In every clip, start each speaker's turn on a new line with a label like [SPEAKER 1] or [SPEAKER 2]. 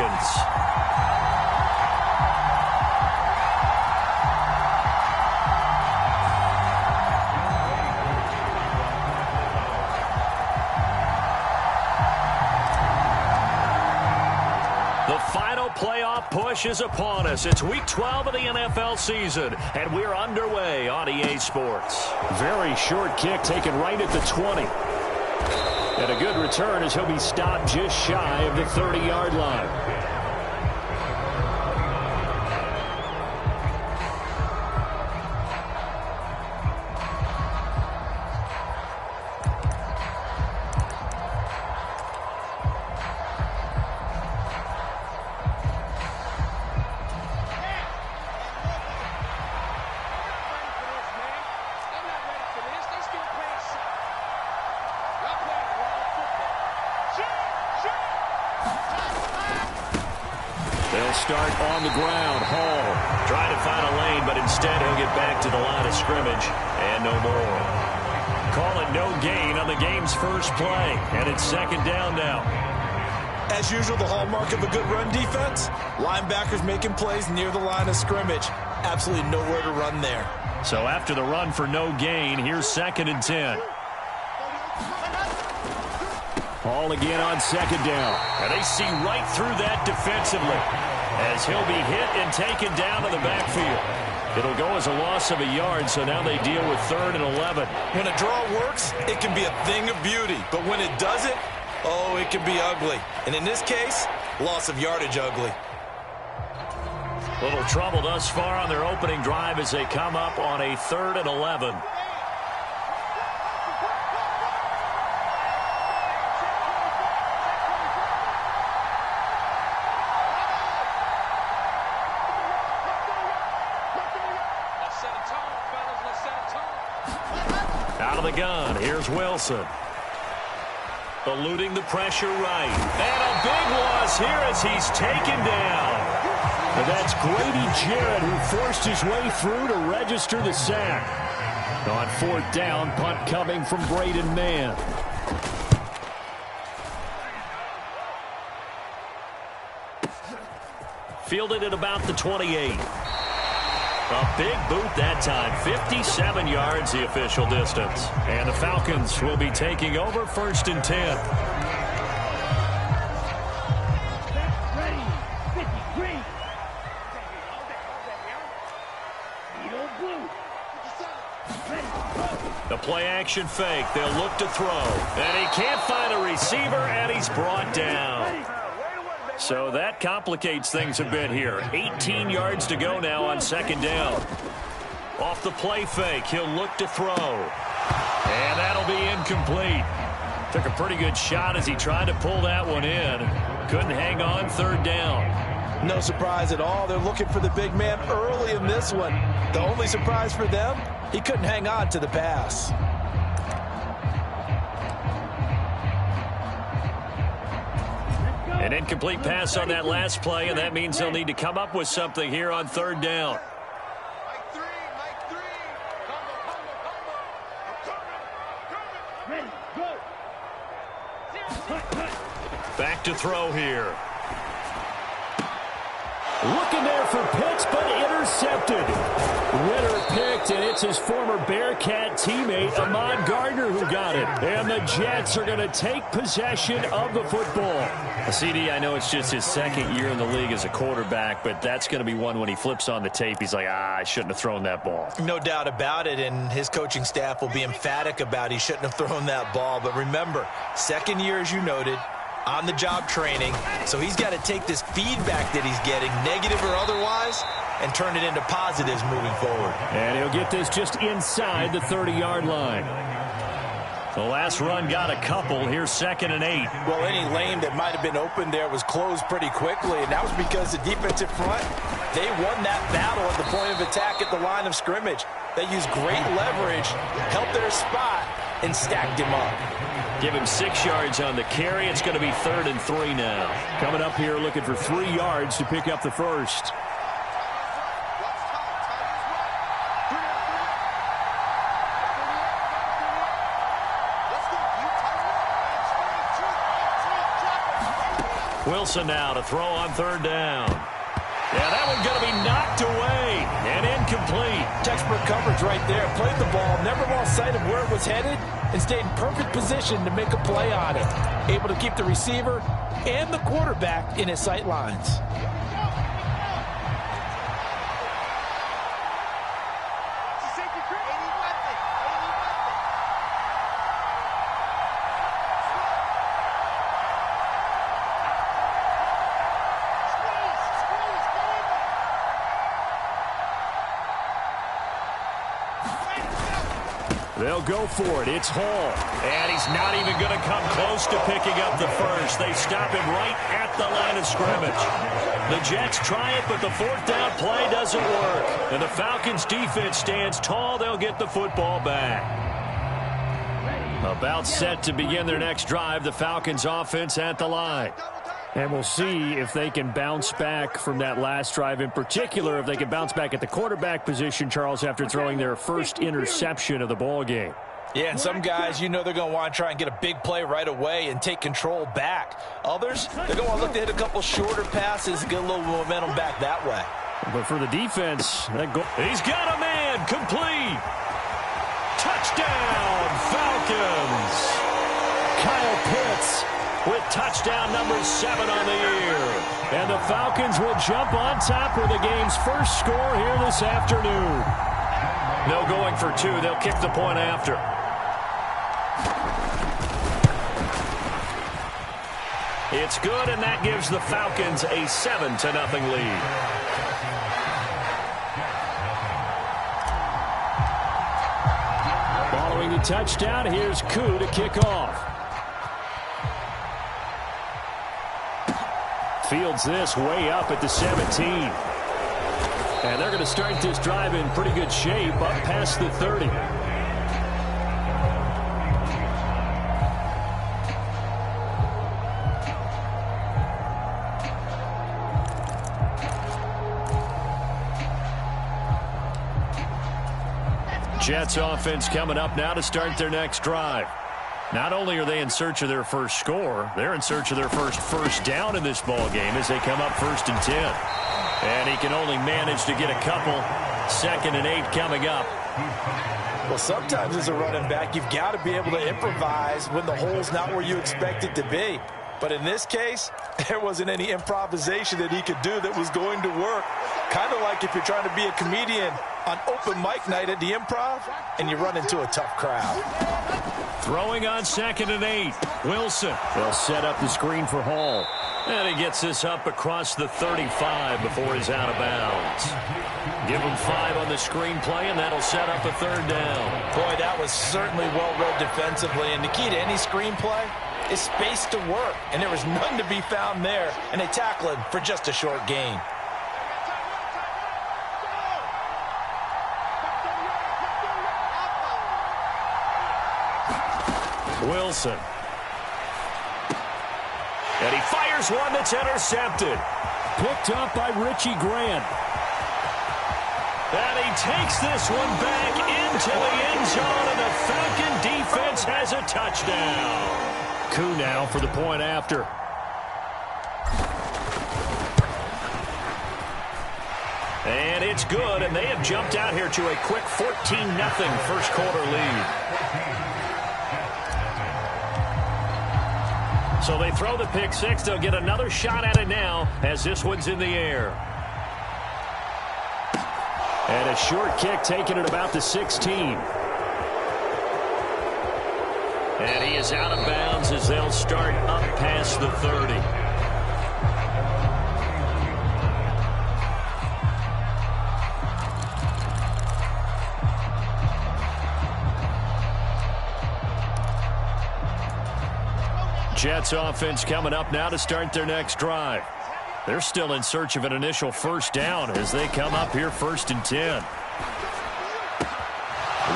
[SPEAKER 1] Falcons. The final playoff push is upon us. It's Week 12 of the NFL season, and we're underway on EA Sports.
[SPEAKER 2] Very short kick taken right at the 20. And a good return as he'll be stopped just shy of the 30-yard line.
[SPEAKER 1] They'll start on the ground. Hall trying to find a lane, but instead he'll get back to the line of scrimmage and no more. Call it no gain on the game's first play, and it's second down now.
[SPEAKER 3] As usual, the hallmark of a good run defense, linebackers making plays near the line of scrimmage. Absolutely nowhere to run there.
[SPEAKER 1] So after the run for no gain, here's 2nd and 10.
[SPEAKER 2] Hall again on second down.
[SPEAKER 1] And they see right through that defensively as he'll be hit and taken down to the backfield. It'll go as a loss of a yard, so now they deal with 3rd and 11.
[SPEAKER 3] When a draw works, it can be a thing of beauty. But when it doesn't, oh, it can be ugly. And in this case, loss of yardage ugly.
[SPEAKER 1] Little trouble thus far on their opening drive as they come up on a 3rd and 11. Out of the gun, here's Wilson. Eluding the pressure right. And a big loss here as he's taken down.
[SPEAKER 2] And that's Grady Jarrett who forced his way through to register the sack. On 4th down, punt coming from Braden Mann.
[SPEAKER 1] Fielded at about the 28. A big boot that time. 57 yards the official distance. And the Falcons will be taking over 1st and 10. The play action fake. They'll look to throw. And he can't find a receiver, and he's brought down. So that complicates things a bit here. 18 yards to go now on 2nd down. Off the play fake, he'll look to throw. And that'll be incomplete. Took a pretty good shot as he tried to pull that one in. Couldn't hang on 3rd down.
[SPEAKER 3] No surprise at all. They're looking for the big man early in this one. The only surprise for them, he couldn't hang on to the pass.
[SPEAKER 1] An incomplete pass on that last play, and that means they'll need to come up with something here on 3rd down. Back to throw here.
[SPEAKER 2] Looking there for Pitts, but intercepted. Ritter picked, and it's his former Bearcat teammate, Ahmad Gardner, who got it. And the Jets are going to take possession of the football.
[SPEAKER 1] CD, I know it's just his 2nd year in the league as a quarterback, but that's going to be one when he flips on the tape. He's like, I shouldn't have thrown that ball.
[SPEAKER 3] No doubt about it, and his coaching staff will be emphatic about he shouldn't have thrown that ball. But remember, 2nd year, as you noted, on-the-job training, so he's got to take this feedback that he's getting, negative or otherwise, and turn it into positives moving forward.
[SPEAKER 2] And he'll get this just inside the 30-yard line.
[SPEAKER 1] The last run got a couple. Here's 2nd and 8.
[SPEAKER 3] Well, any lane that might have been open there was closed pretty quickly, and that was because the defensive front, they won that battle at the point of attack at the line of scrimmage. They used great leverage, helped their spot, and stacked him up.
[SPEAKER 1] Give him 6 yards on the carry. It's going to be 3rd and 3 now.
[SPEAKER 2] Coming up here looking for 3 yards to pick up the first.
[SPEAKER 1] Wilson now to throw on third down. Yeah, that one's going to be knocked away and incomplete.
[SPEAKER 3] Textbook coverage right there. Played the ball, never lost sight of where it was headed, and stayed in perfect position to make a play on it. Able to keep the receiver and the quarterback in his sight lines.
[SPEAKER 2] They'll go for it. It's Hall.
[SPEAKER 1] And he's not even going to come close to picking up the first. They stop him right at the line of scrimmage. The Jets try it, but the fourth down play doesn't work. And the Falcons defense stands tall. They'll get the football back. About set to begin their next drive. The Falcons offense at the line.
[SPEAKER 2] And we'll see if they can bounce back from that last drive. In particular, if they can bounce back at the quarterback position, Charles, after throwing their first interception of the ball game.
[SPEAKER 3] Yeah, and some guys, you know they're going to want to try and get a big play right away and take control back. Others, they're going to look to hit a couple shorter passes and get a little momentum back that way.
[SPEAKER 2] But for the defense,
[SPEAKER 1] he's got a man complete. Touchdown, Falcons.
[SPEAKER 2] Kyle Pitts with touchdown number 7 on the year. And the Falcons will jump on top with the game's first score here this afternoon.
[SPEAKER 1] No going for 2. They'll kick the point after. It's good, and that gives the Falcons a 7-0 lead.
[SPEAKER 2] Following the touchdown, here's Koo to kick off. Fields this way up at the 17. And they're going to start this drive in pretty good shape up past the 30.
[SPEAKER 1] Jets offense coming up now to start their next drive. Not only are they in search of their first score, they're in search of their first down in this ball game as they come up 1st and 10. And he can only manage to get a couple. 2nd and 8 coming up.
[SPEAKER 3] Well, sometimes as a running back, you've got to be able to improvise when the hole's not where you expect it to be. But in this case, there wasn't any improvisation that he could do that was going to work. Kind of like if you're trying to be a comedian on open mic night at the Improv and you run into a tough crowd.
[SPEAKER 1] Throwing on 2nd and 8. Wilson.
[SPEAKER 2] They'll set up the screen for Hall.
[SPEAKER 1] And he gets this up across the 35 before he's out of bounds. Give him 5 on the screen play, and that'll set up a 3rd down.
[SPEAKER 3] Boy, that was certainly well read defensively. And the key to any screen play is space to work. And there was none to be found there. And they tackle him for just a short gain.
[SPEAKER 1] Wilson. And he fires one that's intercepted.
[SPEAKER 2] Picked up by Richie Grant.
[SPEAKER 1] And he takes this one back into the end zone, and the Falcon defense has a touchdown.
[SPEAKER 2] Koo now for the point after.
[SPEAKER 1] And it's good, and they have jumped out here to a quick 14-0 first quarter lead. So they throw the pick 6. They'll get another shot at it now as this one's in the air.
[SPEAKER 2] And a short kick taken at about the 16.
[SPEAKER 1] And he is out of bounds as they'll start up past the 30. Jets offense coming up now to start their next drive. They're still in search of an initial first down as they come up here 1st and 10.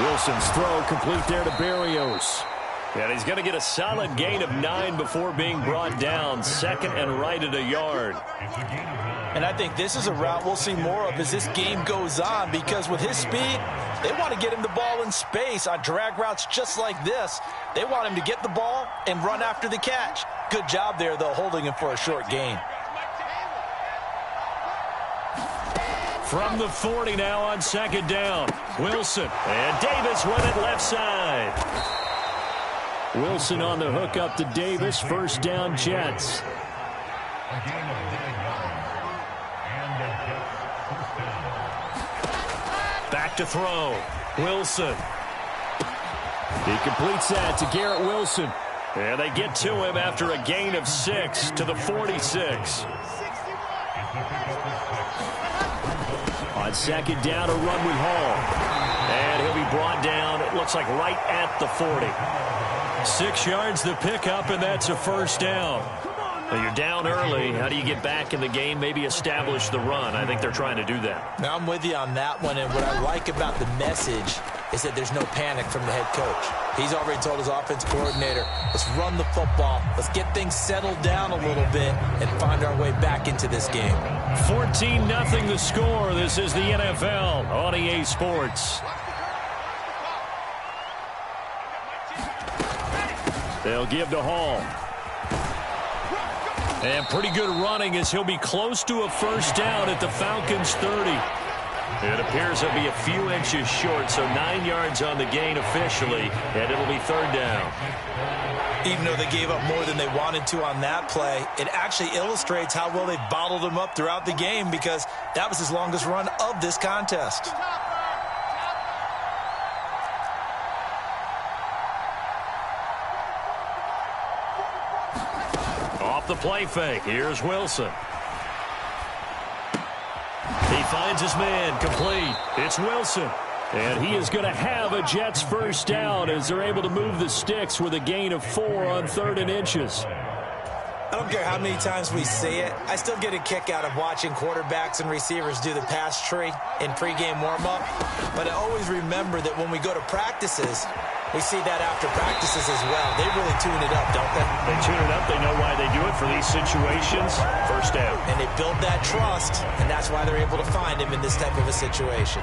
[SPEAKER 2] Wilson's throw complete there to Berrios.
[SPEAKER 1] And he's going to get a solid gain of 9 before being brought down. Second and right at a yard.
[SPEAKER 3] And I think this is a route we'll see more of as this game goes on, because with his speed, they want to get him the ball in space on drag routes just like this. They want him to get the ball and run after the catch. Good job there, though, holding him for a short gain.
[SPEAKER 1] From the 40 now on second down. Wilson. And Davis with it left side.
[SPEAKER 2] Wilson on the hook up to Davis. First down, Jets.
[SPEAKER 1] Back to throw. Wilson.
[SPEAKER 2] He completes that to Garrett Wilson.
[SPEAKER 1] And they get to him after a gain of 6 to the 46.
[SPEAKER 2] On second down, a run with Hall.
[SPEAKER 1] And he'll be brought down, it looks like right at the 40. 6 yards the pickup, and that's a first down. Well, you're down early. How do you get back in the game? Maybe establish the run. I think they're trying to do that.
[SPEAKER 3] Now, I'm with you on that one, and what I like about the message is that there's no panic from the head coach. He's already told his offense coordinator, let's run the football, let's get things settled down a little bit and find our way back into this game.
[SPEAKER 1] 14-0 the score. This is the NFL on EA Sports.
[SPEAKER 2] They'll give to Hall.
[SPEAKER 1] And pretty good running as he'll be close to a first down at the Falcons 30. It appears he'll be a few inches short, so 9 yards on the gain officially, and it'll be third down.
[SPEAKER 3] Even though they gave up more than they wanted to on that play, it actually illustrates how well they bottled him up throughout the game, because that was his longest run of this contest.
[SPEAKER 1] Off the play fake, here's Wilson. He finds his man, complete. It's Wilson.
[SPEAKER 2] And he is going to have a Jets first down as they're able to move the sticks with a gain of 4 on 3rd and inches.
[SPEAKER 3] I don't care how many times we see it. I still get a kick out of watching quarterbacks and receivers do the pass tree in pregame warm-up. But I always remember that when we go to practices, we see that after practices as well. They really tune it up, don't they?
[SPEAKER 1] They tune it up. They know why they do it for these situations. First down.
[SPEAKER 3] And they build that trust, and that's why they're able to find him in this type of a situation.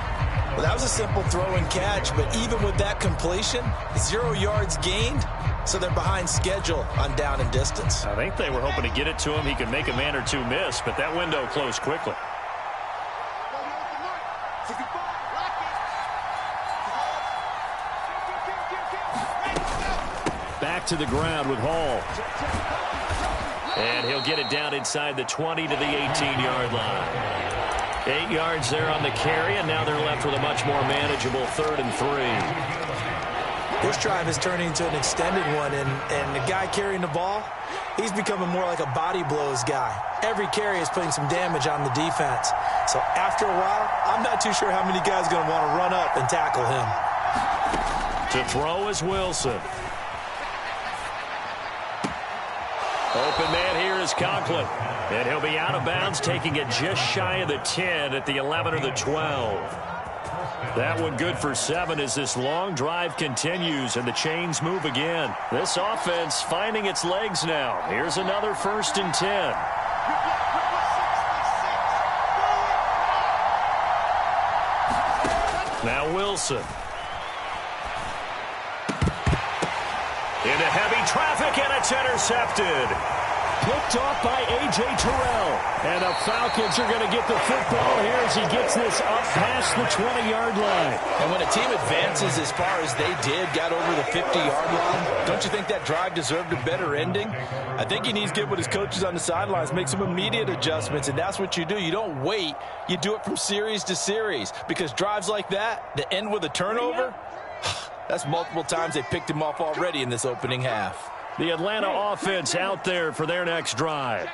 [SPEAKER 3] Well, that was a simple throw and catch, but even with that completion, 0 yards gained, so they're behind schedule on down and distance.
[SPEAKER 1] I think they were hoping to get it to him. He could make a man or two miss, but that window closed quickly.
[SPEAKER 2] Back to the ground with Hall.
[SPEAKER 1] And he'll get it down inside the 20 to the 18-yard line. 8 yards there on the carry, and now they're left with a much more manageable 3rd and 3.
[SPEAKER 3] This drive is turning into an extended one, and the guy carrying the ball, he's becoming more like a body blows guy. Every carry is putting some damage on the defense. So after a while, I'm not too sure how many guys are going to want to run up and tackle him.
[SPEAKER 1] To throw is Wilson. Open man here is Conklin. And he'll be out of bounds, taking it just shy of the 10 at the 11 or the 12. That one good for 7 as this long drive continues and the chains move again. This offense finding its legs now. Here's another 1st and 10. Now Wilson. Into heavy traffic, and it's intercepted.
[SPEAKER 2] Picked off by A.J. Terrell. And the Falcons are going to get the football here as he gets this up past the 20-yard line.
[SPEAKER 3] And when a team advances as far as they did, got over the 50-yard line, don't you think that drive deserved a better ending? I think he needs to get with his coaches on the sidelines, make some immediate adjustments, and that's what you do. You don't wait. You do it from series to series, because drives like that end with a turnover, that's multiple times they picked him off already in this opening half.
[SPEAKER 1] The Atlanta offense out there for their next drive.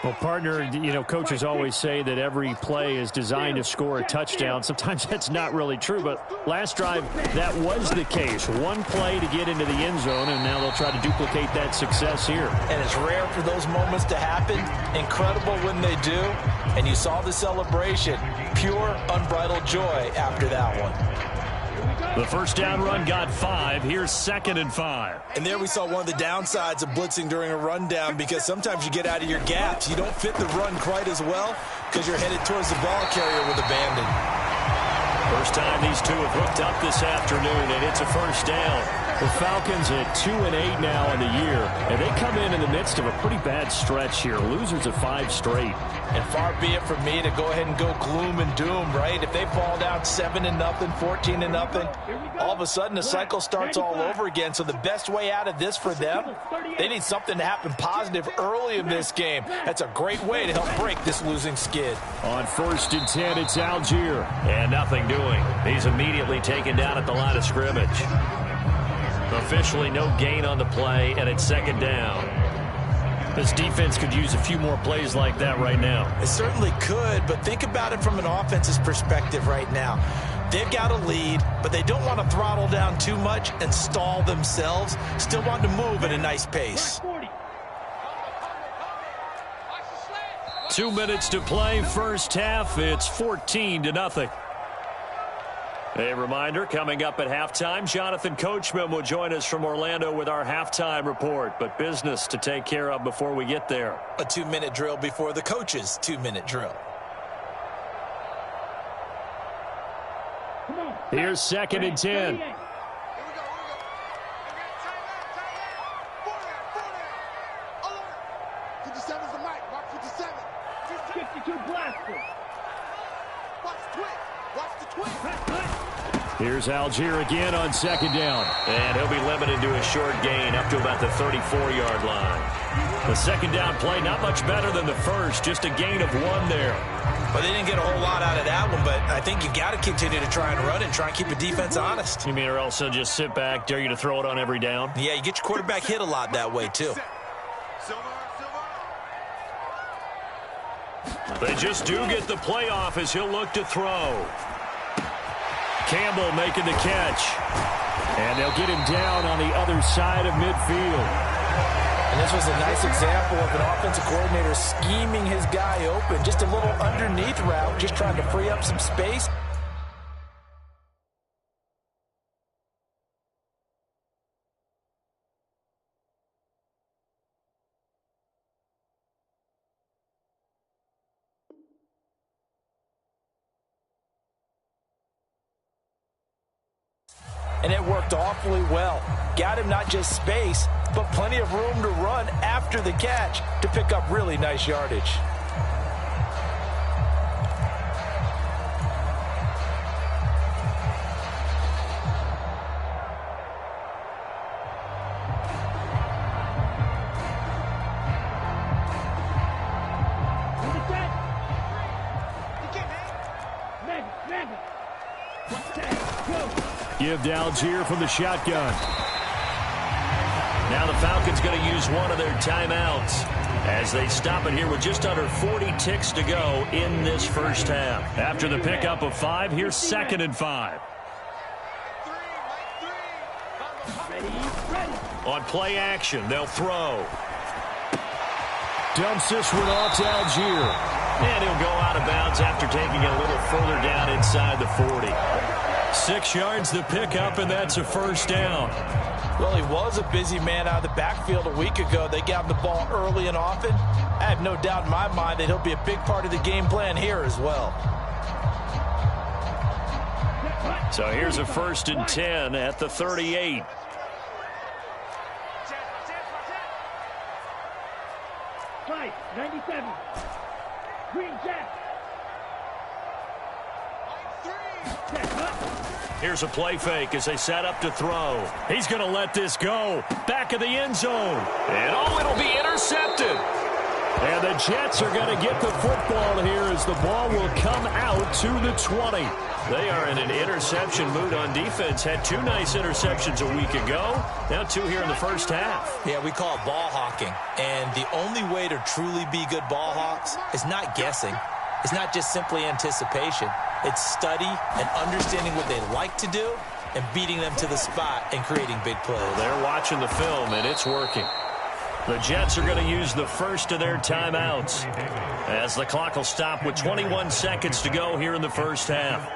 [SPEAKER 2] Well, partner, coaches always say that every play is designed to score a touchdown. Sometimes that's not really true, but last drive, that was the case. One play to get into the end zone, and now they'll try to duplicate that success here.
[SPEAKER 3] And it's rare for those moments to happen. Incredible when they do. And you saw the celebration. Pure, unbridled joy after that one.
[SPEAKER 1] The first down run got 5. Here's 2nd and 5.
[SPEAKER 3] And there we saw one of the downsides of blitzing during a rundown, because sometimes you get out of your gaps. You don't fit the run quite as well because you're headed towards the ball carrier with abandon.
[SPEAKER 1] First time these two have hooked up this afternoon, and it's a first down.
[SPEAKER 2] The Falcons at 2-8 now in the year, and they come in the midst of a pretty bad stretch here. Losers of 5 straight.
[SPEAKER 3] And far be it from me to go ahead and go gloom and doom, right? If they fall down 7-0, 14-0, all of a sudden the cycle starts all over again. So the best way out of this for them, they need something to happen positive early in this game. That's a great way to help break this losing skid.
[SPEAKER 2] On 1st and 10, it's Algier.
[SPEAKER 1] And nothing doing. He's immediately taken down at the line of scrimmage. Officially no gain on the play, and it's 2nd down. This defense could use a few more plays like that right now.
[SPEAKER 3] It certainly could, but think about it from an offense's perspective right now. They've got a lead, but they don't want to throttle down too much and stall themselves. Still want to move at a nice pace.
[SPEAKER 1] 2 minutes to play, first half. It's 14-0. A reminder, coming up at halftime, Jonathan Coachman will join us from Orlando with our halftime report, but business to take care of before we get there.
[SPEAKER 3] A 2-minute drill before the coach's 2-minute drill.
[SPEAKER 2] Here's 2nd and 10. Here's Algier again on 2nd down.
[SPEAKER 1] And he'll be limited to a short gain up to about the 34-yard line. The 2nd down play, not much better than the first, just a gain of 1 there.
[SPEAKER 3] Well, they didn't get a whole lot out of that one, but I think you've got to continue to try and run and try and keep the defense honest.
[SPEAKER 1] You mean, or else they'll just sit back, dare you to throw it on every down?
[SPEAKER 3] Yeah, you get your quarterback hit a lot that way, too.
[SPEAKER 1] They just do get the playoff as he'll look to throw. Campbell making the catch.
[SPEAKER 2] And they'll get him down on the other side of midfield.
[SPEAKER 3] And this was a nice example of an offensive coordinator scheming his guy open. Just a little underneath route, just trying to free up some space. And it worked awfully well. Got him not just space, but plenty of room to run after the catch to pick up really nice yardage.
[SPEAKER 2] Give to Algier from the shotgun.
[SPEAKER 1] Now the Falcons going to use one of their timeouts as they stop it here with just under 40 ticks to go in this first half. After the pickup of 5, here's 2nd and 5. On play action, they'll throw.
[SPEAKER 2] Dumps this one off to Algier.
[SPEAKER 1] And he'll go out of bounds after taking it a little further down inside the 40. 6 yards the pickup, and that's a first down.
[SPEAKER 3] Well, he was a busy man out of the backfield a week ago. They got him the ball early and often. I have no doubt in my mind that he'll be a big part of the game plan here as well.
[SPEAKER 1] So here's a 1st and 10 at the 38.
[SPEAKER 4] Five, 97. Green Jack.
[SPEAKER 1] Here's a play fake as they set up to throw. He's going to let this go. Back of the end zone. And it'll be intercepted.
[SPEAKER 2] And the Jets are going to get the football here as the ball will come out to the 20.
[SPEAKER 1] They are in an interception mood on defense. Had 2 nice interceptions a week ago. Now 2 here in the first half.
[SPEAKER 3] Yeah, we call it ball hawking. And the only way to truly be good ball hawks is not guessing. It's not just simply anticipation. It's study and understanding what they like to do and beating them to the spot and creating big plays.
[SPEAKER 1] They're watching the film, and it's working. The Jets are going to use the first of their timeouts as the clock will stop with 21 seconds to go here in the first half.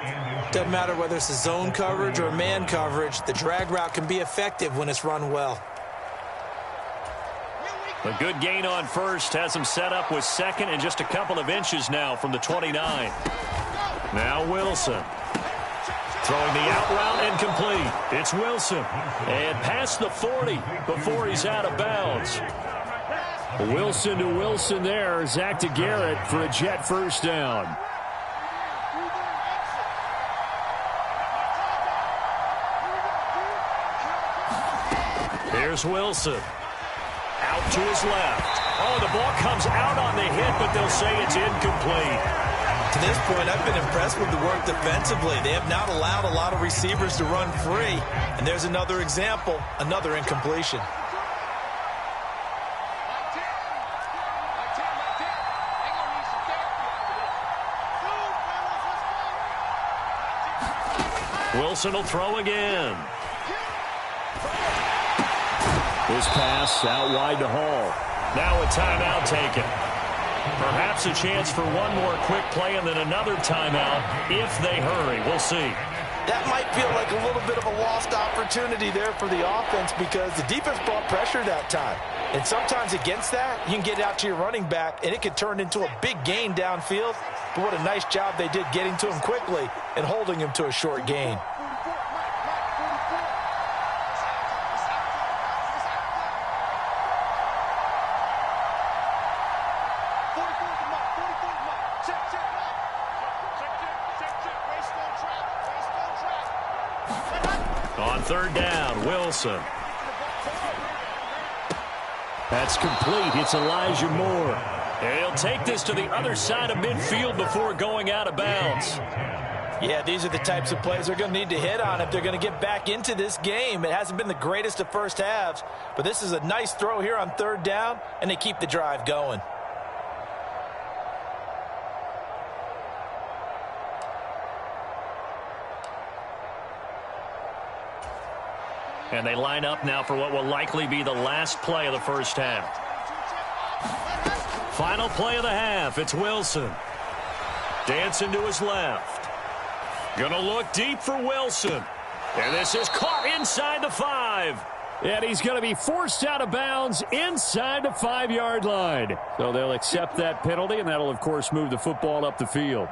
[SPEAKER 3] Doesn't matter whether it's a zone coverage or man coverage, the drag route can be effective when it's run well.
[SPEAKER 1] A good gain on first has him set up with second and just a couple of inches now from the 29. Now Wilson. Throwing the out route and complete. It's Wilson. And past the 40 before he's out of bounds.
[SPEAKER 2] Wilson to Wilson there. Zach to Garrett for a Jet first down.
[SPEAKER 1] Here's Wilson. Out to his left. Oh, the ball comes out on the hit, but they'll say it's incomplete.
[SPEAKER 3] To this point, I've been impressed with the work defensively. They have not allowed a lot of receivers to run free. And there's another example, another incompletion.
[SPEAKER 1] Wilson will throw again.
[SPEAKER 2] This pass out wide to Hall.
[SPEAKER 1] Now a timeout taken. Perhaps a chance for one more quick play and then another timeout if they hurry. We'll see.
[SPEAKER 3] That might feel like a little bit of a lost opportunity there for the offense because the defense brought pressure that time. And sometimes against that, you can get out to your running back, and it could turn into a big gain downfield. But what a nice job they did getting to him quickly and holding him to a short gain.
[SPEAKER 1] On third down, Wilson.
[SPEAKER 2] That's complete. It's Elijah Moore.
[SPEAKER 1] He'll take this to the other side of midfield before going out of bounds.
[SPEAKER 3] Yeah, these are the types of plays they're going to need to hit on if they're going to get back into this game. It hasn't been the greatest of first halves, but this is a nice throw here on third down, and they keep the drive going.
[SPEAKER 1] And they line up now for what will likely be the last play of the first half. Final play of the half. It's Wilson. Dancing to his left. Gonna look deep for Wilson. And this is caught inside the 5.
[SPEAKER 2] And he's going to be forced out of bounds inside the 5-yard line. So they'll accept that penalty, and that'll, of course, move the football up the field.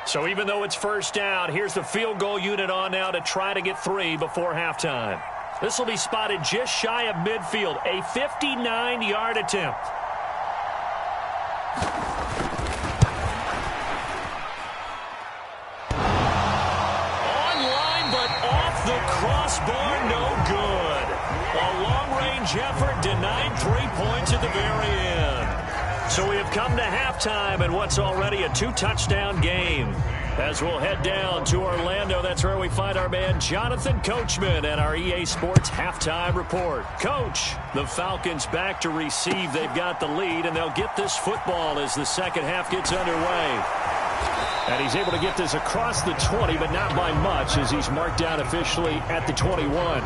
[SPEAKER 1] So even though it's first down, here's the field goal unit on now to try to get 3 before halftime. This will be spotted just shy of midfield, a 59-yard attempt. Online, but off the crossbar, no good. A long-range effort denied 3 points at the very end. So we have come to halftime in what's already a 2-touchdown game. As we'll head down to Orlando, that's where we find our man Jonathan Coachman and our EA Sports Halftime Report. Coach, the Falcons back to receive. They've got the lead, and they'll get this football as the second half gets underway.
[SPEAKER 2] And he's able to get this across the 20, but not by much, as he's marked down officially at the 21.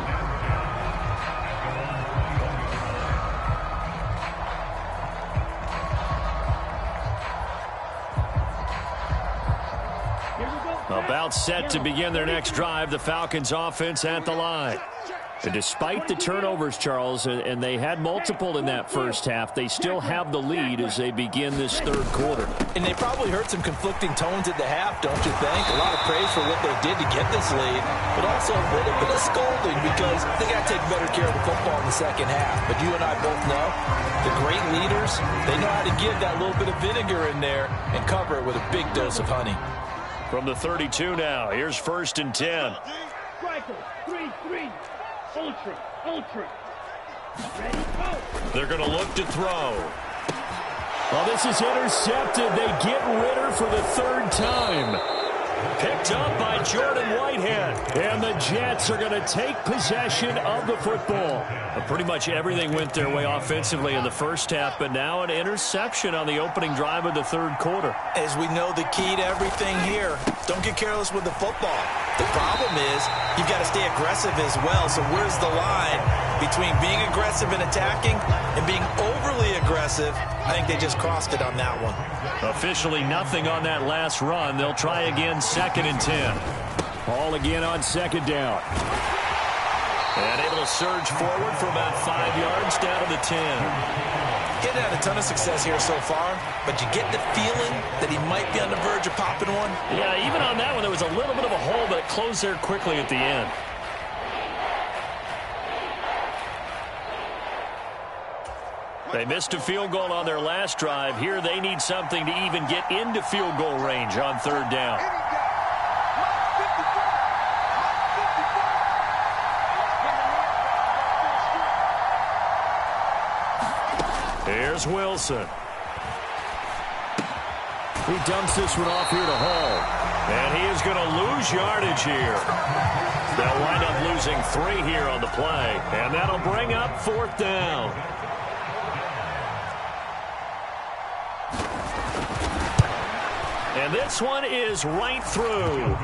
[SPEAKER 1] About set to begin their next drive, the Falcons offense at the line.
[SPEAKER 2] And despite the turnovers, Charles, and they had multiple in that first half, they still have the lead as they begin this third quarter.
[SPEAKER 3] And they probably heard some conflicting tones at the half, don't you think? A lot of praise for what they did to get this lead, but also a little bit of scolding because they got to take better care of the football in the second half. But you and I both know the great leaders, they know how to give that little bit of vinegar in there and cover it with a big dose of honey.
[SPEAKER 1] From the 32 now, here's 1st and 10.
[SPEAKER 4] Striker, 3-3. Ultra. Ready, go.
[SPEAKER 1] They're going to look to throw.
[SPEAKER 2] Well, this is intercepted. They get Ritter for the 3rd time. Picked up by Jordan Whitehead. And the Jets are going to take possession of the football.
[SPEAKER 1] Pretty much everything went their way offensively in the first half, but now an interception on the opening drive of the third quarter.
[SPEAKER 3] As we know, the key to everything here, don't get careless with the football. The problem is you've got to stay aggressive as well. So where's the line between being aggressive and attacking and being overly aggressive? I think they just crossed it on that one.
[SPEAKER 1] Officially nothing on that last run. They'll try again 2nd and 10.
[SPEAKER 2] Ball again on 2nd down.
[SPEAKER 1] And able to surge forward for about 5 yards down to the 10.
[SPEAKER 3] Getting had a ton of success here so far, but you get the feeling that he might be on the verge of popping one.
[SPEAKER 1] Yeah, even on that one, there was a little bit of a hole, but it closed there quickly at the end. They missed a field goal on their last drive. Here they need something to even get into field goal range on 3rd down. Here's Wilson.
[SPEAKER 2] He dumps this one off here to Hall.
[SPEAKER 1] And he is going to lose yardage here. They'll wind up losing 3 here on the play. And that'll bring up 4th down. And this one is right through.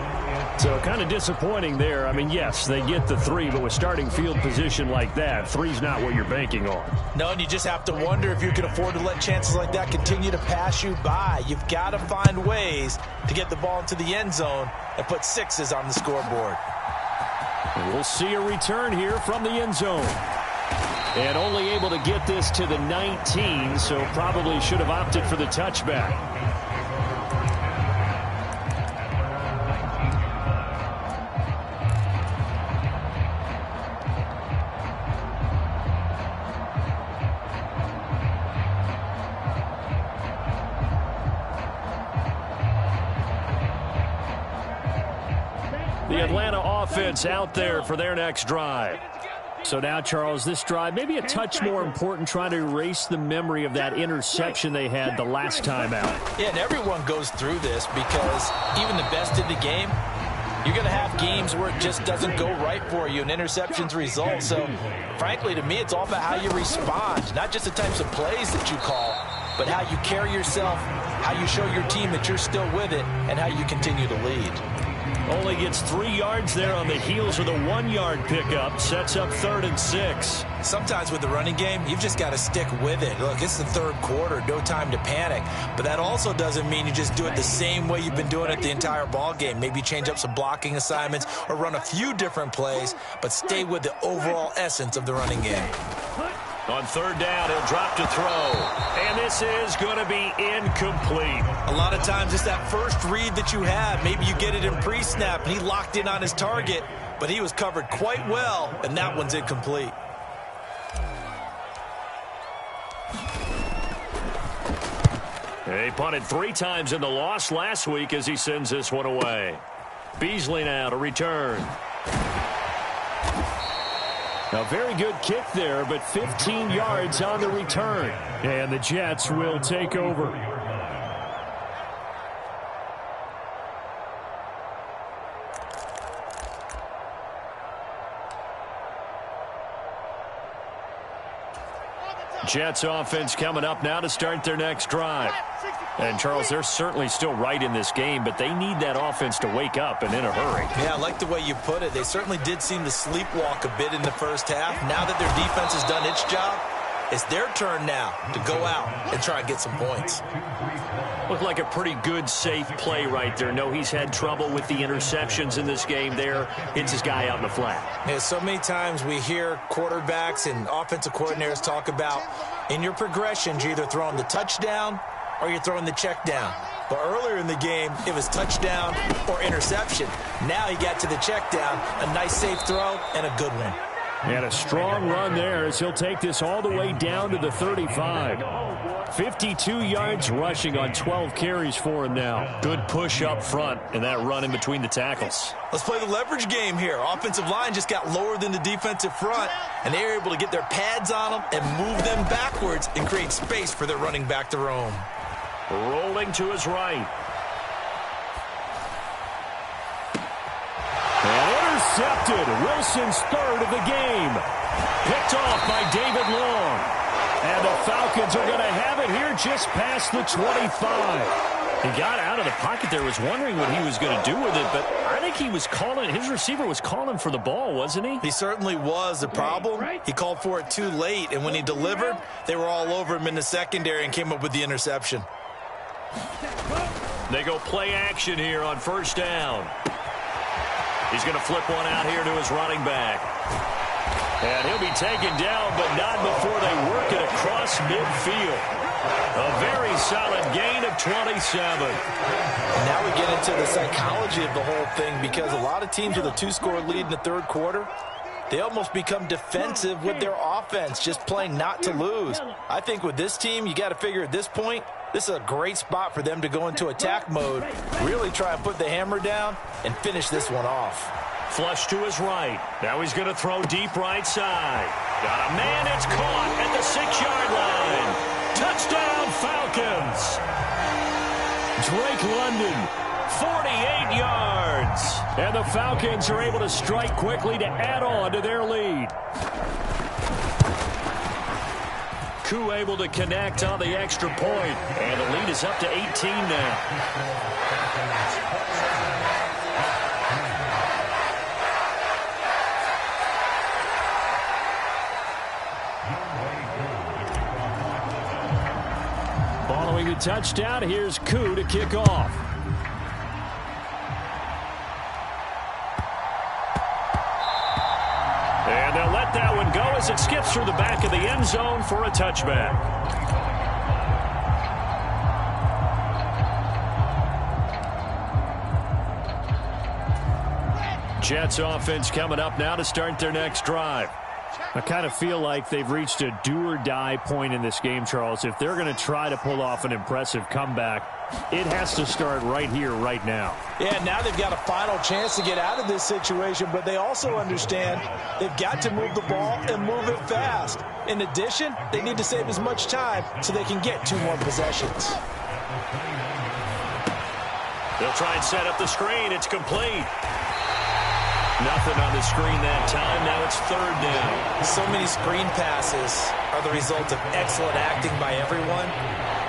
[SPEAKER 2] So kind of disappointing there. I mean, yes, they get the 3, but with starting field position like that, 3's not what you're banking on.
[SPEAKER 3] No, and you just have to wonder if you can afford to let chances like that continue to pass you by. You've got to find ways to get the ball into the end zone and put 6s on the scoreboard.
[SPEAKER 2] We'll see a return here from the end zone. And only able to get this to the 19, so probably should have opted for the touchback.
[SPEAKER 1] The Atlanta offense out there for their next drive.
[SPEAKER 2] So now, Charles, this drive maybe a touch more important, trying to erase the memory of that interception they had the last time out.
[SPEAKER 3] Yeah, and everyone goes through this because even the best in the game, you're going to have games where it just doesn't go right for you and interceptions result. So, frankly, to me, it's all about how you respond, not just the types of plays that you call, but how you carry yourself, how you show your team that you're still with it, and how you continue to lead.
[SPEAKER 1] Only gets 3 yards there on the heels of the 1-yard pickup. Sets up 3rd and 6.
[SPEAKER 3] Sometimes with the running game, you've just got to stick with it. Look, it's the third quarter, no time to panic. But that also doesn't mean you just do it the same way you've been doing it the entire ball game. Maybe change up some blocking assignments or run a few different plays, but stay with the overall essence of the running game.
[SPEAKER 1] On 3rd down, he'll drop to throw. And this is going to be incomplete.
[SPEAKER 3] A lot of times it's that first read that you have. Maybe you get it in pre-snap, and he locked in on his target, but he was covered quite well, and that one's incomplete.
[SPEAKER 1] He punted 3 times in the loss last week as he sends this one away. Beasley now to return.
[SPEAKER 2] A very good kick there, but 15 yards on the return. And the Jets will take over.
[SPEAKER 1] Jets offense coming up now to start their next drive. And, Charles, they're certainly still right in this game, but they need that offense to wake up and in a hurry.
[SPEAKER 3] Yeah, I like the way you put it. They certainly did seem to sleepwalk a bit in the first half. Now that their defense has done its job, it's their turn now to go out and try and get some points.
[SPEAKER 1] Looked like a pretty good, safe play right there. No, he's had trouble with the interceptions in this game there. Hits his guy out in the flat.
[SPEAKER 3] Yeah, so many times we hear quarterbacks and offensive coordinators talk about in your progressions, you're either throwing the touchdown or you're throwing the check down. But earlier in the game, it was touchdown or interception. Now he got to the check down, a nice safe throw, and a good one.
[SPEAKER 2] And a strong run there as he'll take this all the way down to the 35. 52 yards rushing on 12 carries for him now.
[SPEAKER 1] Good push up front and that run in between the tackles.
[SPEAKER 3] Let's play the leverage game here. Offensive line just got lower than the defensive front, and they were able to get their pads on them and move them backwards and create space for their running back to roam.
[SPEAKER 1] Rolling to his right.
[SPEAKER 2] intercepted. Wilson's third of the game. Picked off by David Long. And the Falcons are going to have it here just past the 25.
[SPEAKER 1] He got out of the pocket there, was wondering what he was going to do with it, but I think he was calling, his receiver was calling for the ball, wasn't he?
[SPEAKER 3] He certainly was. The problem, he called for it too late, and when he delivered, they were all over him in the secondary and came up with the interception.
[SPEAKER 1] They go play action here on first down. He's going to flip one out here to his running back. And he'll be taken down, but not before they work it across midfield. A very solid gain of 27.
[SPEAKER 3] And now we get into the psychology of the whole thing, because a lot of teams with a 2-score lead in the third quarter, they almost become defensive with their offense, just playing not to lose. I think with this team, you got to figure at this point, this is a great spot for them to go into attack mode, really try and put the hammer down and finish this one off.
[SPEAKER 1] Flush to his right. Now he's going to throw deep right side. Got a man, it's caught at the 6-yard line. Touchdown, Falcons.
[SPEAKER 2] Drake London, 48 yards. And the Falcons are able to strike quickly to add on to their lead.
[SPEAKER 1] Koo able to connect on the extra point. And the lead is up to 18 now.
[SPEAKER 2] Following the touchdown, here's Koo to kick off.
[SPEAKER 1] And they'll let that one go as it skips through the back of the end zone for a touchback. Jets offense coming up now to start their next drive.
[SPEAKER 2] I kind of feel like they've reached a do-or-die point in this game, Charles. If they're going to try to pull off an impressive comeback, it has to start right here, right now.
[SPEAKER 3] Yeah, now they've got a final chance to get out of this situation, but they also understand they've got to move the ball and move it fast. In addition, they need to save as much time so they can get 2 more possessions.
[SPEAKER 1] They'll try and set up the screen. It's complete. Nothing on the screen that time. Now it's third down.
[SPEAKER 3] So many screen passes are the result of excellent acting by everyone.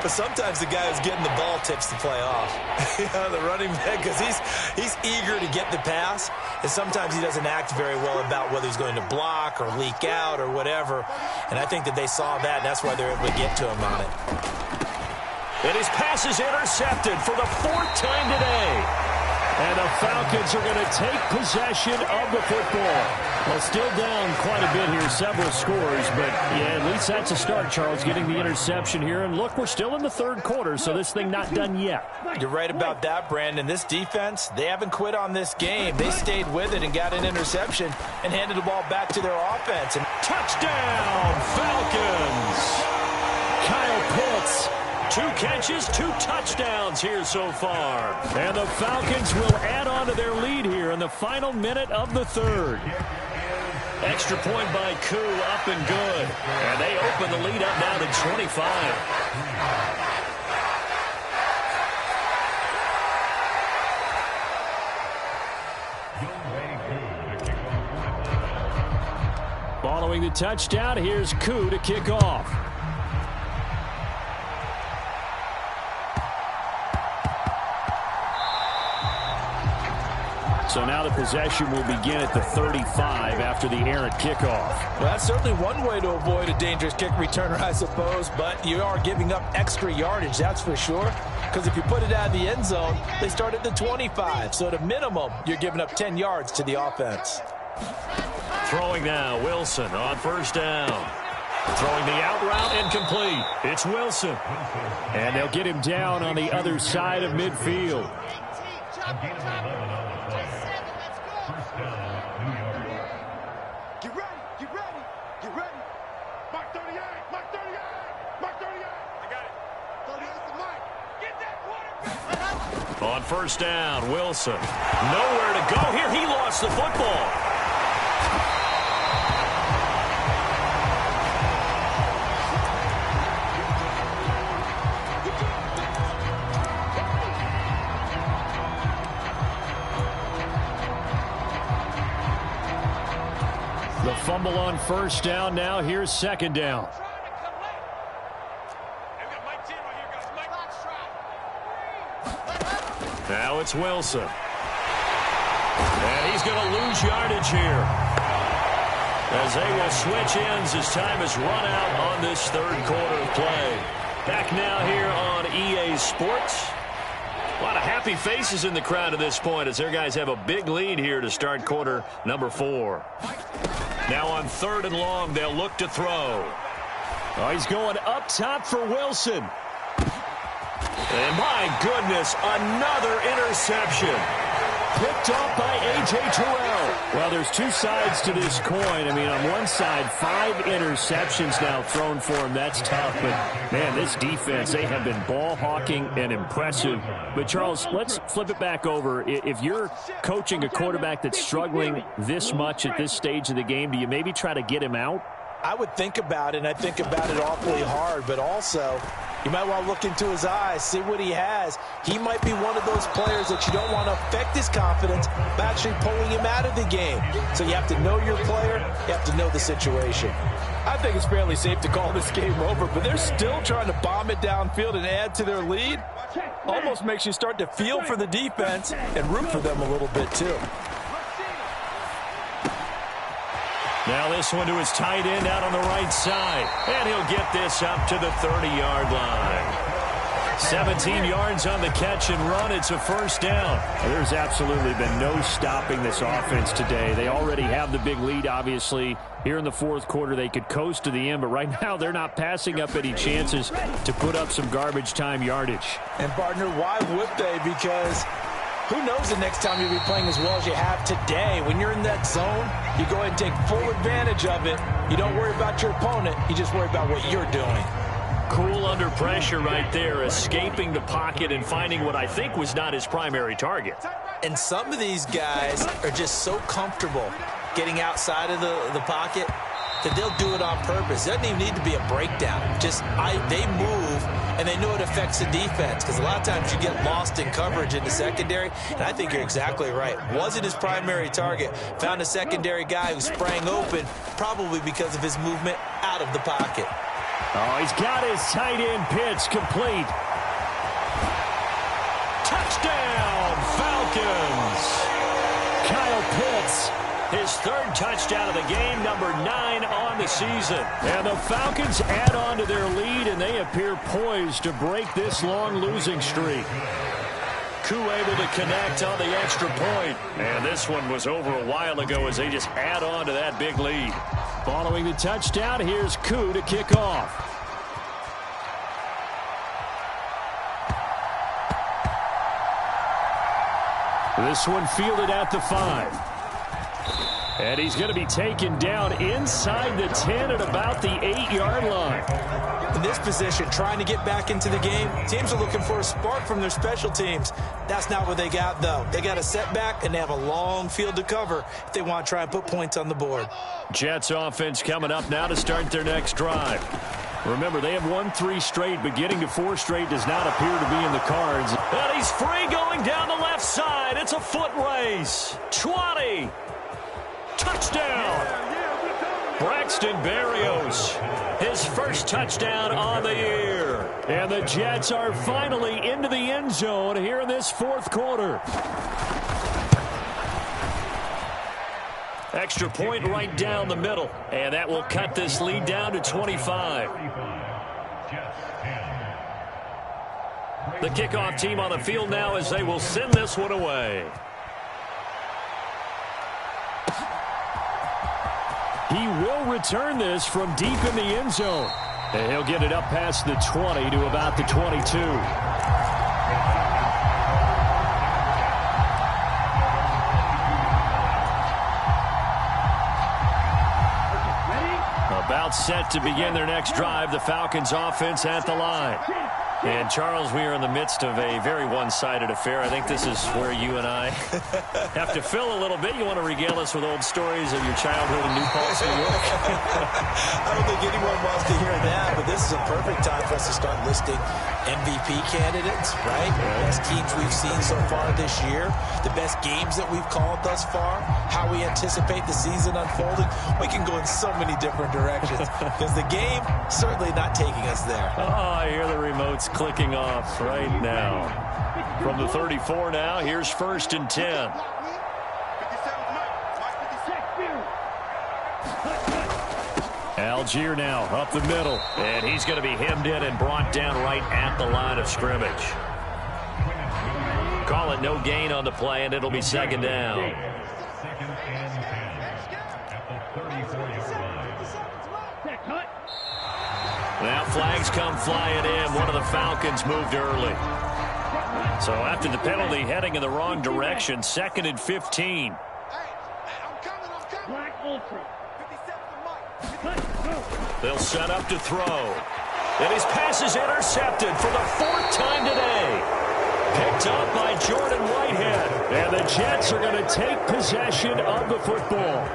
[SPEAKER 3] But sometimes the guy who's getting the ball tips the play off. The running back, because he's eager to get the pass. And sometimes he doesn't act very well about whether he's going to block or leak out or whatever. And I think that they saw that, and that's why they're able to get to him on it.
[SPEAKER 1] And his pass is intercepted for the 4th time today.
[SPEAKER 2] And the Falcons are going to take possession of the football. Well, still down quite a bit here, several scores, but yeah, at least that's a start, Charles, getting the interception here. And look, we're still in the third quarter, so this thing not done yet.
[SPEAKER 3] You're right about that, Brandon. This defense, they haven't quit on this game. They stayed with it and got an interception and handed the ball back to their offense. And
[SPEAKER 1] touchdown, Falcons!
[SPEAKER 2] Kyle Pitts.
[SPEAKER 1] 2 catches, 2 touchdowns here so far.
[SPEAKER 2] And the Falcons will add on to their lead here in the final minute of the third.
[SPEAKER 1] Extra point by Koo, up and good. And they open the lead up now to 25.
[SPEAKER 2] Following the touchdown, here's Koo to kick off. So now the possession will begin at the 35 after the errant kickoff.
[SPEAKER 3] Well, that's certainly one way to avoid a dangerous kick returner, I suppose, but you are giving up extra yardage, that's for sure, because if you put it out of the end zone, they start at the 25. So at a minimum, you're giving up 10 yards to the offense.
[SPEAKER 1] Throwing now, Wilson on first down. Throwing the out route incomplete. It's Wilson.
[SPEAKER 2] And they'll get him down on the other side of midfield.
[SPEAKER 1] On first down, Wilson. Nowhere to go here. He lost the football.
[SPEAKER 2] fumble on first down. Now here's second down.
[SPEAKER 1] Now it's Wilson. And he's going to lose yardage here, as they will switch ends as time has run out on this third quarter of play. Back now here on EA Sports. A lot of happy faces in the crowd at this point as their guys have a big lead here to start quarter number 4. Now on 3rd and long, they'll look to throw.
[SPEAKER 2] Oh, he's going up top for Wilson.
[SPEAKER 1] And my goodness, another interception.
[SPEAKER 2] Picked off by A.J. Terrell. Well, there's two sides to this coin. I mean, on one side, 5 interceptions now thrown for him. That's tough. But, man, this defense, they have been ball hawking and impressive. But, Charles, let's flip it back over. If you're coaching a quarterback that's struggling this much at this stage of the game, do you maybe try to get him out?
[SPEAKER 3] I would think about it, and I think about it awfully hard, but also you might want to look into his eyes, see what he has. He might be one of those players that you don't want to affect his confidence by actually pulling him out of the game. So you have to know your player, you have to know the situation. I think it's fairly safe to call this game over, but they're still trying to bomb it downfield and add to their lead. Almost makes you start to feel for the defense and root for them a little bit too.
[SPEAKER 1] Now this one to his tight end out on the right side. And he'll get this up to the 30-yard line. 17 yards on the catch and run. It's a first down.
[SPEAKER 2] There's absolutely been no stopping this offense today. They already have the big lead, obviously. Here in the fourth quarter, they could coast to the end, but right now they're not passing up any chances to put up some garbage time yardage.
[SPEAKER 3] And, partner, why would they? Because who knows the next time you'll be playing as well as you have today. When you're in that zone, you go ahead and take full advantage of it. You don't worry about your opponent. You just worry about what you're doing.
[SPEAKER 1] Cool under pressure right there, escaping the pocket and finding what I think was not his primary target.
[SPEAKER 3] And some of these guys are just so comfortable getting outside of the pocket that they'll do it on purpose. It doesn't even need to be a breakdown. Just they move, and they know it affects the defense, because a lot of times you get lost in coverage in the secondary, and I think you're exactly right. Wasn't his primary target. Found a secondary guy who sprang open, probably because of his movement out of the pocket.
[SPEAKER 2] Oh, he's got his tight end pitch complete.
[SPEAKER 1] Touchdown, Falcons!
[SPEAKER 2] Kyle Pitts.
[SPEAKER 1] His 3rd touchdown of the game, number 9 on the season.
[SPEAKER 2] And the Falcons add on to their lead, and they appear poised to break this long losing streak.
[SPEAKER 1] Koo able to connect on the extra point. And this one was over a while ago as they just add on to that big lead.
[SPEAKER 2] Following the touchdown, here's Koo to kick off. This one fielded at the 5. And he's going to be taken down inside the 10 at about the 8-yard line.
[SPEAKER 3] In this position, trying to get back into the game, teams are looking for a spark from their special teams. That's not what they got, though. They got a setback, and they have a long field to cover if they want to try and put points on the board.
[SPEAKER 1] Jets offense coming up now to start their next drive.
[SPEAKER 2] Remember, they have won 3 straight, but getting to 4 straight does not appear to be in the cards.
[SPEAKER 1] And he's free going down the left side. It's a foot race. 20. Touchdown. Braxton Berrios, his first touchdown on the year.
[SPEAKER 2] And the Jets are finally into the end zone here in this fourth quarter.
[SPEAKER 1] Extra point right down the middle, and that will cut this lead down to 25. The kickoff team on the field now as they will send this one away.
[SPEAKER 2] He will return this from deep in the end zone. And he'll get it up past the 20 to about the 22.
[SPEAKER 1] About set to begin their next drive. The Falcons offense at the line. And, Charles, we are in the midst of a very one-sided affair. I think this is where you and I have to fill a little bit. You want to regale us with old stories of your childhood in New Paltz, New York?
[SPEAKER 3] I don't think anyone wants to hear that, but this is a perfect time for us to start listing MVP candidates, right? The best teams we've seen so far this year, the best games that we've called thus far, how we anticipate the season unfolding. We can go in so many different directions because the game certainly not taking us there.
[SPEAKER 1] Oh, I hear the remotes clicking off right now. From the 34 now, here's 1st and 10. Algier now up the middle. And he's going to be hemmed in and brought down right at the line of scrimmage. Call it no gain on the play, and it'll be 2nd down. Now flags come flying in. One of the Falcons moved early. So after the penalty, heading in the wrong direction, 2nd and 15. They'll set up to throw. And his pass is intercepted for the 4th time today. Picked up by Jordan Whitehead. And the Jets are going to take possession of the football.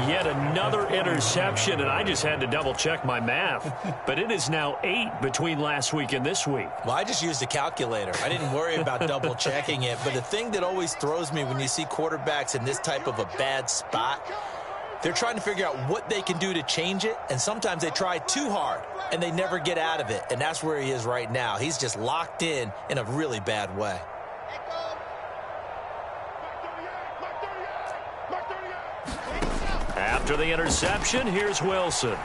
[SPEAKER 1] Yet another interception, and I just had to double-check my math. But it is now 8 between last week and this week.
[SPEAKER 3] Well, I just used a calculator. I didn't worry about double-checking it. But the thing that always throws me when you see quarterbacks in this type of a bad spot, they're trying to figure out what they can do to change it, and sometimes they try too hard, and they never get out of it. And that's where he is right now. He's just locked in a really bad way.
[SPEAKER 1] After the interception, here's Wilson.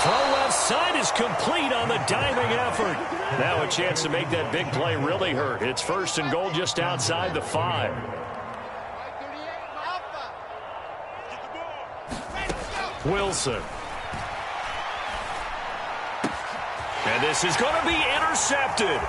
[SPEAKER 1] Throw left side is complete on the diving effort. Now a chance to make that big play really hurt. It's 1st and goal just outside the 5. Wilson. And this is going to be intercepted.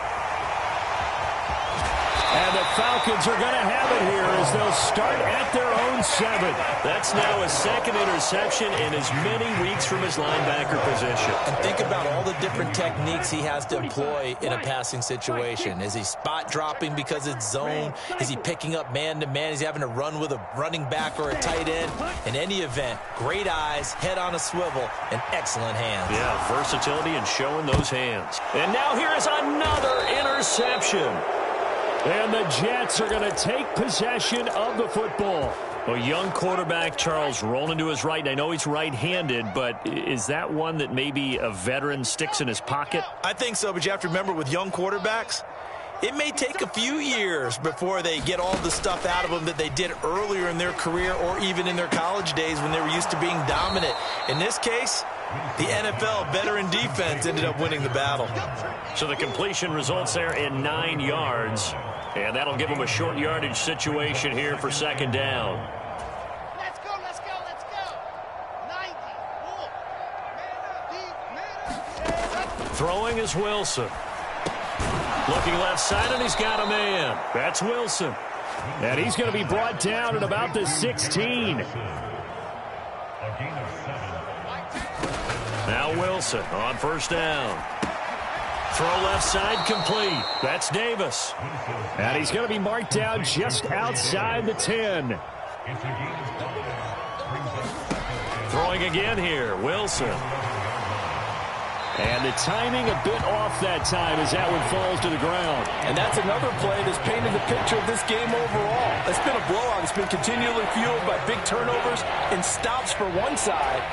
[SPEAKER 1] And the Falcons are going to have it here as they'll start at their own 7. That's now a 2nd interception in as many weeks from his linebacker position.
[SPEAKER 3] And think about all the different techniques he has to employ in a passing situation. Is he spot dropping because it's zone? Is he picking up man-to-man? Is he having to run with a running back or a tight end? In any event, great eyes, head on a swivel, and excellent hands.
[SPEAKER 1] Yeah, versatility and showing those hands. And now here is another interception. And the Jets are going to take possession of the football. A young quarterback, Charles, rolling to his right. I know he's right-handed, but is that one that maybe a veteran sticks in his pocket?
[SPEAKER 3] I think so, but you have to remember with young quarterbacks, it may take a few years before they get all the stuff out of them that they did earlier in their career or even in their college days when they were used to being dominant. In this case, the NFL veteran defense ended up winning the battle.
[SPEAKER 1] So the completion results there in 9 yards. And that'll give them a short yardage situation here for 2nd down.
[SPEAKER 5] Let's go, let's go, let's go. 90.
[SPEAKER 1] Throwing is Wilson. Looking left side, and he's got a man. That's Wilson.
[SPEAKER 2] And he's going to be brought down at about the 16.
[SPEAKER 1] Now Wilson on 1st down. Throw left side complete. That's Davis.
[SPEAKER 2] And he's going to be marked down just outside the 10.
[SPEAKER 1] Throwing again here, Wilson.
[SPEAKER 2] And the timing a bit off that time as that one falls to the ground.
[SPEAKER 6] And that's another play that's painted the picture of this game overall. It's been a blowout. It's been continually fueled by big turnovers and stops for one side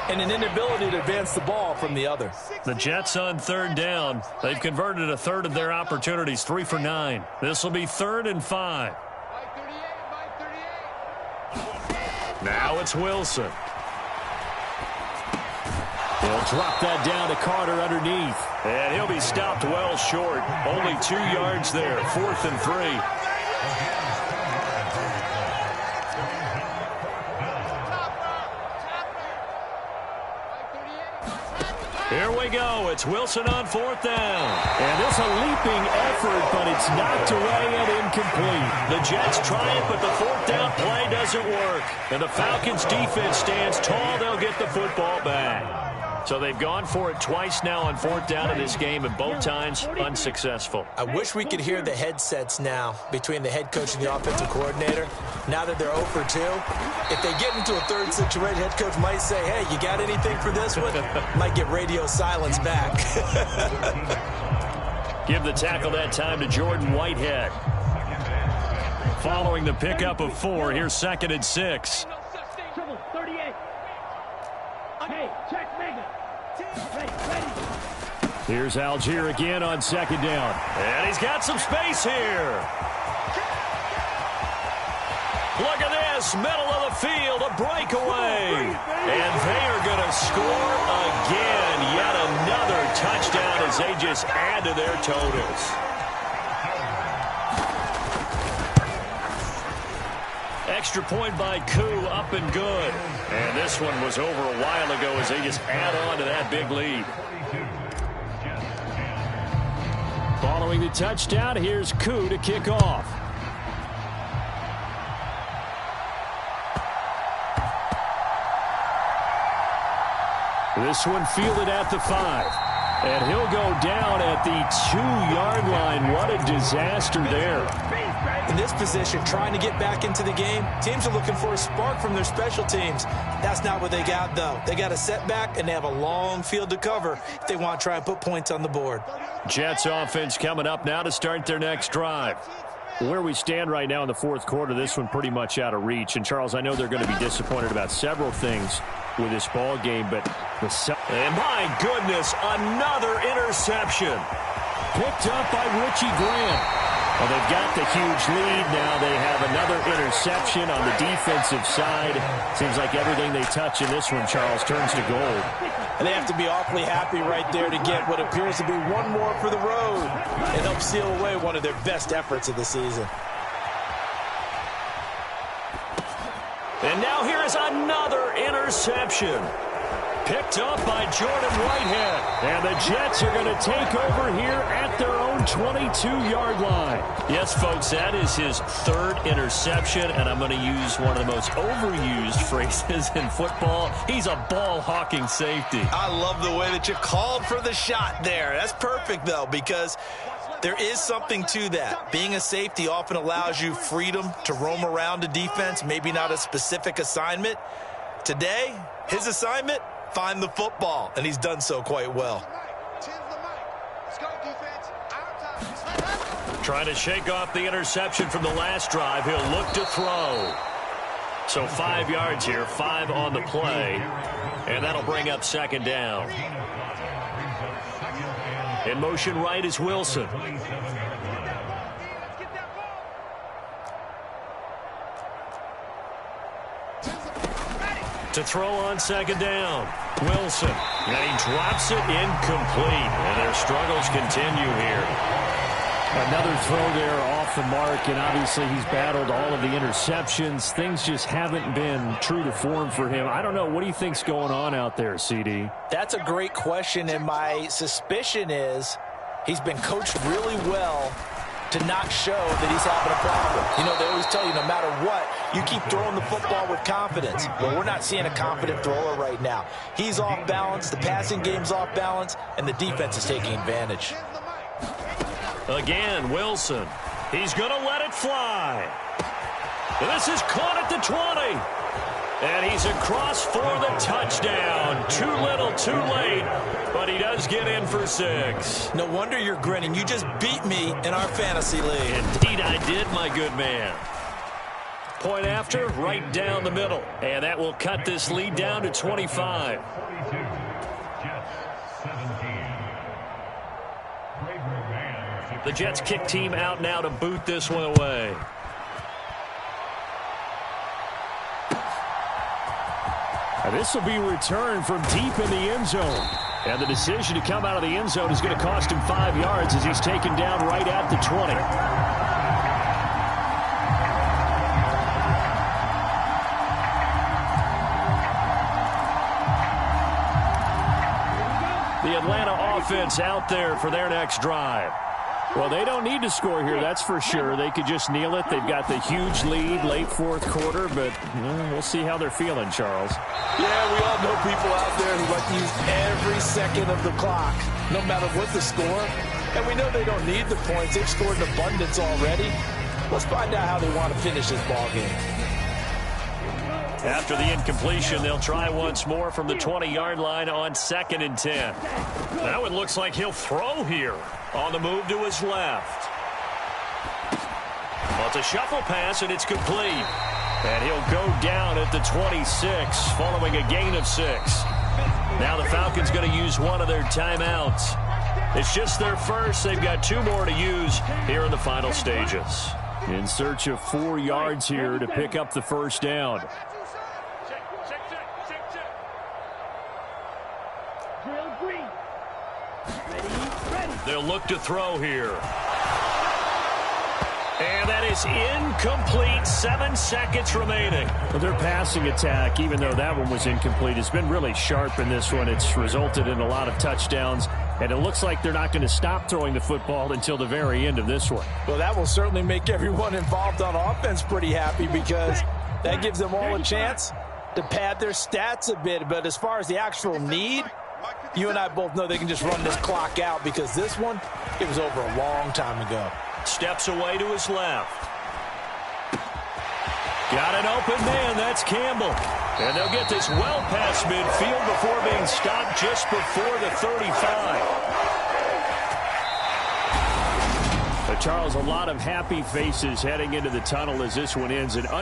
[SPEAKER 6] and an inability to advance the ball from the other.
[SPEAKER 1] The Jets on 3rd down. They've converted a third of their opportunities, 3 for 9. This will be 3rd and 5. Now it's Wilson.
[SPEAKER 2] He'll drop that down to Carter underneath.
[SPEAKER 1] And he'll be stopped well short. Only 2 yards there, 4th and 3. Here we go. It's Wilson on 4th down.
[SPEAKER 2] And it's a leaping effort, but it's knocked away and incomplete.
[SPEAKER 1] The Jets try it, but the 4th down play doesn't work. And the Falcons defense stands tall. They'll get the football back. So they've gone for it twice now on 4th down in this game, and both times unsuccessful.
[SPEAKER 3] I wish we could hear the headsets now between the head coach and the offensive coordinator. Now that they're 0 for 2, if they get into a third situation, head coach might say, hey, you got anything for this one? Might get radio silence back.
[SPEAKER 1] Give the tackle that time to Jordan Whitehead. Following the pickup of 4, here's 2nd and 6.
[SPEAKER 4] Triple 38. Hey, check mega. Ready.
[SPEAKER 2] Here's Algier again on 2nd down.
[SPEAKER 1] And he's got some space here. Look at this, middle of the field, a breakaway. And they are going to score again. Yet another touchdown as they just add to their totals. Extra point by Koo, up and good. And this one was over a while ago as they just add on to that big lead.
[SPEAKER 2] Following the touchdown, here's Koo to kick off. This one fielded at the 5. And he'll go down at the 2-yard line. What a disaster there.
[SPEAKER 3] In this position, trying to get back into the game, teams are looking for a spark from their special teams. That's not what they got, though. They got a setback, and they have a long field to cover if they want to try and put points on the board.
[SPEAKER 1] Jets offense coming up now to start their next drive.
[SPEAKER 2] Where we stand right now in the 4th quarter, this one pretty much out of reach. And, Charles, I know they're going to be disappointed about several things with this ball game, but
[SPEAKER 1] and my goodness, another interception.
[SPEAKER 2] Picked up by Richie Grant.
[SPEAKER 1] Well, they've got the huge lead now. They have another interception on the defensive side. Seems like everything they touch in this one, Charles, turns to gold.
[SPEAKER 3] And they have to be awfully happy right there to get what appears to be one more for the road and help seal away one of their best efforts of the season.
[SPEAKER 1] And now here is another interception. Picked up by Jordan Whitehead.
[SPEAKER 2] And the Jets are going to take over here at their own 22-yard line.
[SPEAKER 1] Yes, folks, that is his 3rd interception, and I'm going to use one of the most overused phrases in football. He's a ball-hawking safety.
[SPEAKER 3] I love the way that you called for the shot there. That's perfect, though, because there is something to that. Being a safety often allows you freedom to roam around a defense, maybe not a specific assignment. Today, his assignment, find the football, and he's done so quite well.
[SPEAKER 1] Trying to shake off the interception from the last drive. He'll look to throw. So 5 yards here, 5 on the play, and that'll bring up 2nd down. In motion right is Wilson. To throw on 2nd down. Wilson. And he drops it incomplete. And their struggles continue here.
[SPEAKER 2] Another throw there off the mark, and obviously he's battled all of the interceptions. Things just haven't been true to form for him. I don't know. What do you think's going on out there, CD?
[SPEAKER 3] That's a great question, and my suspicion is he's been coached really well to not show that he's having a problem. You know, they always tell you no matter what, you keep throwing the football with confidence. Well, we're not seeing a confident thrower right now. He's off balance, the passing game's off balance, and the defense is taking advantage.
[SPEAKER 1] Again, Wilson. He's going to let it fly. This is caught at the 20. And he's across for the touchdown. Too little, too late. But he does get in for 6.
[SPEAKER 3] No wonder you're grinning. You just beat me in our fantasy league.
[SPEAKER 1] Indeed I did, my good man. Point after, right down the middle. And that will cut this lead down to 25. The Jets kick team out now to boot this one away.
[SPEAKER 2] And this will be returned from deep in the end zone. And the decision to come out of the end zone is going to cost him 5 yards as he's taken down right at the 20. The Atlanta offense out there for their next drive. Well, they don't need to score here, that's for sure. They could just kneel it. They've got the huge lead late fourth quarter, but we'll see how they're feeling, Charles.
[SPEAKER 6] Yeah, we all know people out there who like to use every second of the clock, no matter what the score. And we know they don't need the points. They've scored in abundance already. Let's find out how they want to finish this ball game.
[SPEAKER 1] After the incompletion, they'll try once more from the 20-yard line on 2nd and 10. Now it looks like he'll throw here. On the move to his left. Well, it's a shuffle pass, and it's complete. And he'll go down at the 26, following a gain of 6. Now the Falcons going to use one of their timeouts. It's just their first. They've got 2 more to use here in the final stages.
[SPEAKER 2] In search of 4 yards here to pick up the first down.
[SPEAKER 4] Drill green. Ready.
[SPEAKER 1] They'll look to throw here. And that is incomplete. 7 seconds remaining.
[SPEAKER 2] Well, their passing attack, even though that one was incomplete, has been really sharp in this one. It's resulted in a lot of touchdowns. And it looks like they're not going to stop throwing the football until the very end of this one.
[SPEAKER 6] Well, that will certainly make everyone involved on offense pretty happy because that gives them all a chance to pad their stats a bit. But as far as the actual need, you and I both know they can just run this clock out because this one, it was over a long time ago.
[SPEAKER 1] Steps away to his left. Got an open man. That's Campbell. And they'll get this well past midfield before being stopped just before the 35.
[SPEAKER 2] Charles, a lot of happy faces heading into the tunnel as this one ends. An under